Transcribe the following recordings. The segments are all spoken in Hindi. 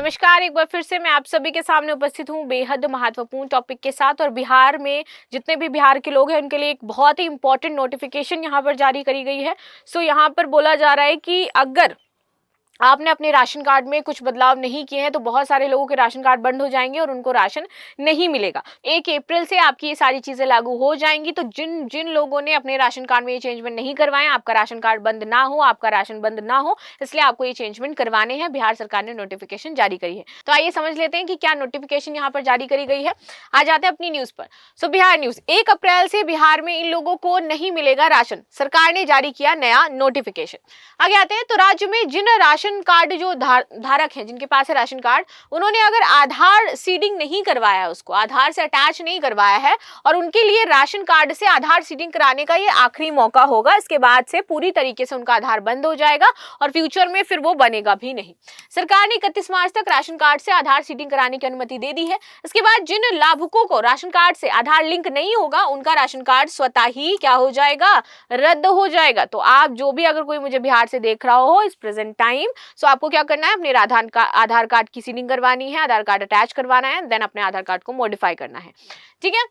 नमस्कार, एक बार फिर से मैं आप सभी के सामने उपस्थित हूँ बेहद महत्वपूर्ण टॉपिक के साथ। और बिहार में जितने भी बिहार के लोग हैं उनके लिए एक बहुत ही इंपॉर्टेंट नोटिफिकेशन यहाँ पर जारी करी गई है। यहाँ पर बोला जा रहा है कि अगर आपने अपने राशन कार्ड में कुछ बदलाव नहीं किए हैं तो बहुत सारे लोगों के राशन कार्ड बंद हो जाएंगे और उनको राशन नहीं मिलेगा। 1 अप्रैल से आपकी ये सारी चीजें लागू हो जाएंगी। तो जिन जिन लोगों ने अपने राशन कार्ड में ये चेंजमेंट नहीं करवाए, आपका राशन कार्ड बंद ना हो, आपका राशन बंद ना हो, इसलिए आपको ये चेंजमेंट करवाने हैं। बिहार सरकार ने नोटिफिकेशन जारी करी है। तो आइए समझ लेते हैं कि क्या नोटिफिकेशन यहाँ पर जारी करी गई है। आ जाते हैं अपनी न्यूज पर। बिहार न्यूज, 1 अप्रैल से बिहार में इन लोगों को नहीं मिलेगा राशन, सरकार ने जारी किया नया नोटिफिकेशन। आगे आते हैं। तो राज्य में जिन राशन कार्ड जो धारक हैं, जिनके पास है राशन कार्ड, उन्होंने अगर आधार सीडिंग नहीं करवाया है, उसको आधार से अटैच नहीं करवाया है, और उनके लिए राशन कार्ड से आधार सीडिंग कराने का ये आखिरी मौका होगा। इसके बाद से पूरी तरीके से उनका आधार बंद हो जाएगा और फ्यूचर में फिर वो बनेगा भी नहीं। सरकार ने 31 मार्च तक राशन कार्ड से आधार सीडिंग कराने की अनुमति दे दी है। इसके बाद जिन लाभुकों को राशन कार्ड से आधार लिंक नहीं होगा, उनका राशन कार्ड स्वतः ही क्या हो जाएगा, रद्द हो जाएगा। तो आप जो भी अगर कोई मुझे बिहार से देख रहा हो इस प्रेजेंट टाइम, सो आपको क्या करना है, अपने आधार कार्ड की सीडिंग करवानी है, आधार कार्ड अटैच करवाना है, देन अपने आधार कार्ड को मॉडिफाई करना है। ठीक है।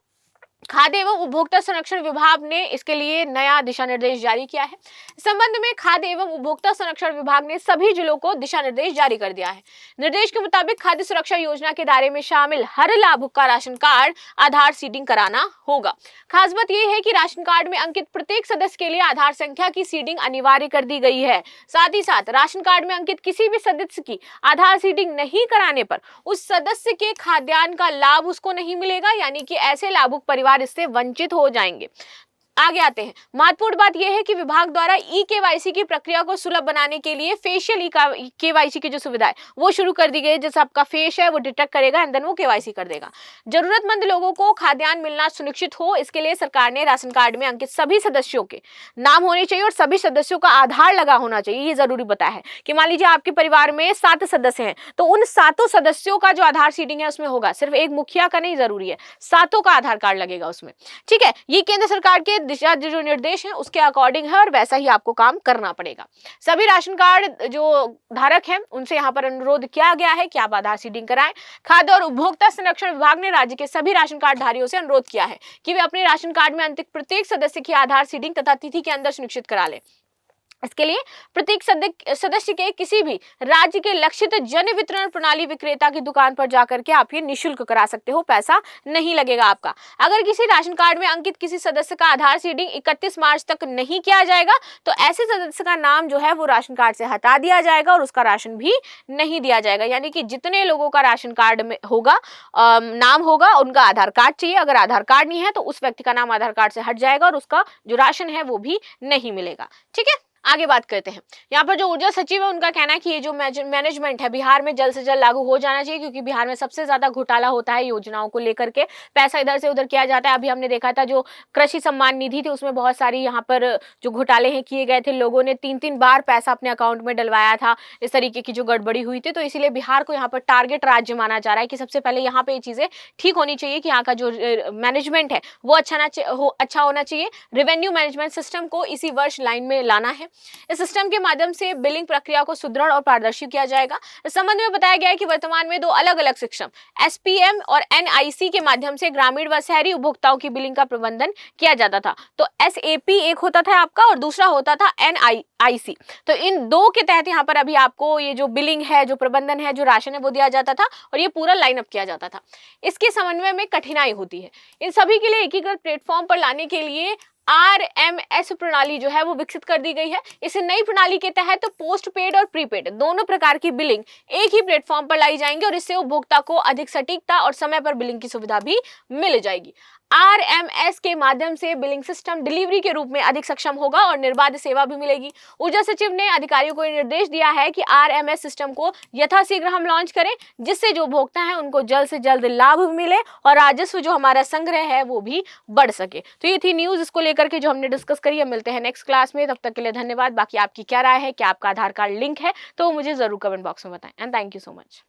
खाद्य एवं उपभोक्ता संरक्षण विभाग ने इसके लिए नया दिशा निर्देश जारी किया है। इस संबंध में खाद्य एवं उपभोक्ता संरक्षण विभाग ने सभी जिलों को दिशा निर्देश जारी कर दिया है। निर्देश के मुताबिक खाद्य सुरक्षा योजना के दायरे में शामिल हर लाभुक का राशन कार्ड आधार सीडिंग कराना होगा। खास बात यह है कि राशन कार्ड में अंकित प्रत्येक सदस्य के लिए आधार संख्या की सीडिंग अनिवार्य कर दी गई है। साथ ही साथ राशन कार्ड में अंकित किसी भी सदस्य की आधार सीडिंग नहीं कराने पर उस सदस्य के खाद्यान्न का लाभ उसको नहीं मिलेगा, यानी कि ऐसे लाभुक परिवार इससे वंचित हो जाएंगे। आगे आते हैं। महत्वपूर्ण बात यह है कि विभाग द्वारा ई-केवाईसी की प्रक्रिया को सुलभ बनाने के लिए फेशियल ई-केवाईसी की जो सुविधा है वो शुरू कर दी गई है। जैसे आपका फेस है वो डिटेक्ट करेगा एंड देन वो केवाईसी कर देगा। जरूरतमंद लोगों को खाद्यान्न मिलना सुनिश्चित हो, इसके लिए सरकार ने राशन कार्ड में अंकित सभी सदस्यों के नाम होने चाहिए और सभी सदस्यों का आधार लगा होना चाहिए। ये जरूरी बताया है कि मान लीजिए आपके परिवार में 7 सदस्य हैं, तो उन 7 सदस्यों का जो आधार सीडिंग है उसमें होगा, सिर्फ एक मुखिया का नहीं, जरूरी है 7 का आधार कार्ड लगेगा उसमें। ठीक है। ये केंद्र सरकार के दिशा जो निर्देश है उसके अकॉर्डिंग है और वैसा ही आपको काम करना पड़ेगा। सभी राशन कार्ड जो धारक हैं उनसे यहाँ पर अनुरोध किया गया है कि आप आधार सीडिंग कराएं। खाद्य और उपभोक्ता संरक्षण विभाग ने राज्य के सभी राशन कार्ड धारियों से अनुरोध किया है कि वे अपने राशन कार्ड में अंतिम प्रत्येक सदस्य की आधार सीडिंग तथा तिथि के अंदर सुनिश्चित करा लें। इसके लिए प्रत्येक सदस्य के किसी भी राज्य के लक्षित जन वितरण प्रणाली विक्रेता की दुकान पर जाकर के आप ये निःशुल्क करा सकते हो, पैसा नहीं लगेगा आपका। अगर किसी राशन कार्ड में अंकित किसी सदस्य का आधार सीडिंग 31 मार्च तक नहीं किया जाएगा तो ऐसे सदस्य का नाम जो है वो राशन कार्ड से हटा दिया जाएगा और उसका राशन भी नहीं दिया जाएगा। यानी कि जितने लोगों का राशन कार्ड में होगा नाम होगा, उनका आधार कार्ड चाहिए। अगर आधार कार्ड नहीं है तो उस व्यक्ति का नाम आधार कार्ड से हट जाएगा और उसका जो राशन है वो भी नहीं मिलेगा। ठीक है। आगे बात करते हैं। यहाँ पर जो ऊर्जा सचिव है उनका कहना है कि ये जो मैनेजमेंट है बिहार में जल्द से जल्द लागू हो जाना चाहिए, क्योंकि बिहार में सबसे ज्यादा घोटाला होता है योजनाओं को लेकर के, पैसा इधर से उधर किया जाता है। अभी हमने देखा था जो कृषि सम्मान निधि थी उसमें बहुत सारी यहाँ पर जो घोटाले हैं किए गए थे, लोगों ने 3-3 बार पैसा अपने अकाउंट में डलवाया था, इस तरीके की जो गड़बड़ी हुई थी। तो इसीलिए बिहार को यहाँ पर टारगेट राज्य माना जा रहा है कि सबसे पहले यहाँ पे ये चीजें ठीक होनी चाहिए कि यहाँ का जो मैनेजमेंट है वो अच्छा होना चाहिए। रेवेन्यू मैनेजमेंट सिस्टम को इसी वर्ष लाइन में लाना है। इस सिस्टम के माध्यम से बिलिंग प्रक्रिया को सुदृढ़ और पारदर्शी किया जाएगा। इस संबंध में बताया गया है कि वर्तमान में 2 अलग-अलग सिस्टम एसपीएम और एनआईसी के माध्यम से ग्रामीण व शहरी उपभोक्ताओं की बिलिंग का प्रबंधन किया जाता था। तो एसएपी एक होता था आपका और दूसरा होता था एनआईसी। तो इन 2 के तहत यहाँ पर अभी आपको ये जो बिलिंग है, जो प्रबंधन है, जो राशन है वो दिया जाता था और ये पूरा लाइन अप किया जाता था। इसके समन्वय में कठिनाई होती है। इन सभी के लिए एकीकृत प्लेटफॉर्म पर लाने के लिए आरएमएस प्रणाली जो है वो विकसित कर दी गई है। इस नई प्रणाली के तहत तो पोस्ट पेड और प्रीपेड दोनों प्रकार की बिलिंग एक ही प्लेटफॉर्म पर लाई जाएंगी और इससे उपभोक्ता को अधिक सटीकता और समय पर बिलिंग की सुविधा भी मिल जाएगी। आरएमएस के माध्यम से बिलिंग सिस्टम डिलीवरी के रूप में अधिक सक्षम होगा और निर्बाध सेवा भी मिलेगी। ऊर्जा सचिव ने अधिकारियों को निर्देश दिया है कि आरएमएस सिस्टम को यथाशीघ्र हम लॉन्च करें, जिससे जो उपभोक्ता है उनको जल्द से जल्द लाभ मिले और राजस्व जो हमारा संग्रह है वो भी बढ़ सके। तो ये थी न्यूज, इसको लेकर के जो हमने डिस्कस करी है। मिलते हैं नेक्स्ट क्लास में, तब तक के लिए धन्यवाद। बाकी आपकी क्या राय है, क्या आपका आधार कार्ड लिंक है, तो मुझे जरूर कमेंट बॉक्स में बताएं। And thank you so much.